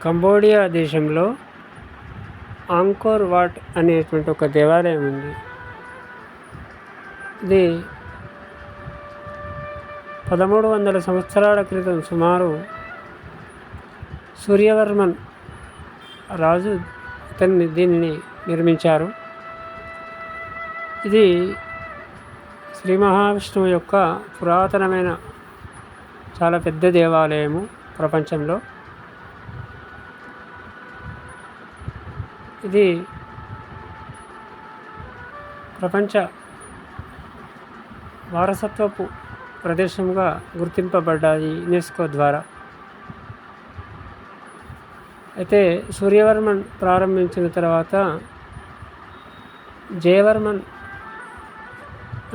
Cambodia దేశంలో Angkor what అనేటువంటి ఒక దేవాలయం ఉంది. ఇది 1300 సంవత్సరాల క్రితం సుమారు సూర్యవర్మన్ రాజు దీన్ని నిర్మించారు. ఇది శ్రీ మహావిష్ణువు యొక్క పురాతనమైన చాలా పెద్ద దేవాలయము ప్రపంచంలో. ఇది ప్రపంచ వారసత్వపు ప్రదేశంగా గుర్తింపబడ్డాయి యునెస్కో ద్వారా. అయితే సూర్యవర్మన్ ప్రారంభించిన తర్వాత జయవర్మన్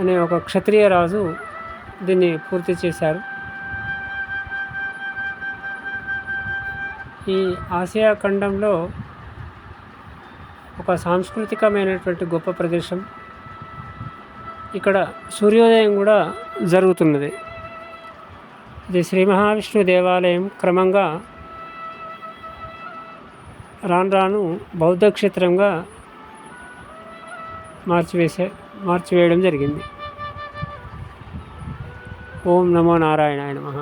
అనే ఒక క్షత్రియ రాజు దీన్ని పూర్తి చేశారు. ఈ ఆసియా ఖండంలో ఒక సాంస్కృతికమైనటువంటి గొప్ప ప్రదేశం. ఇక్కడ సూర్యోదయం కూడా జరుగుతున్నది. ఇది శ్రీ మహావిష్ణువు దేవాలయం క్రమంగా రాను బౌద్ధ క్షేత్రంగా మార్చివేయడం జరిగింది. ఓం నమో నారాయణాయ నమః.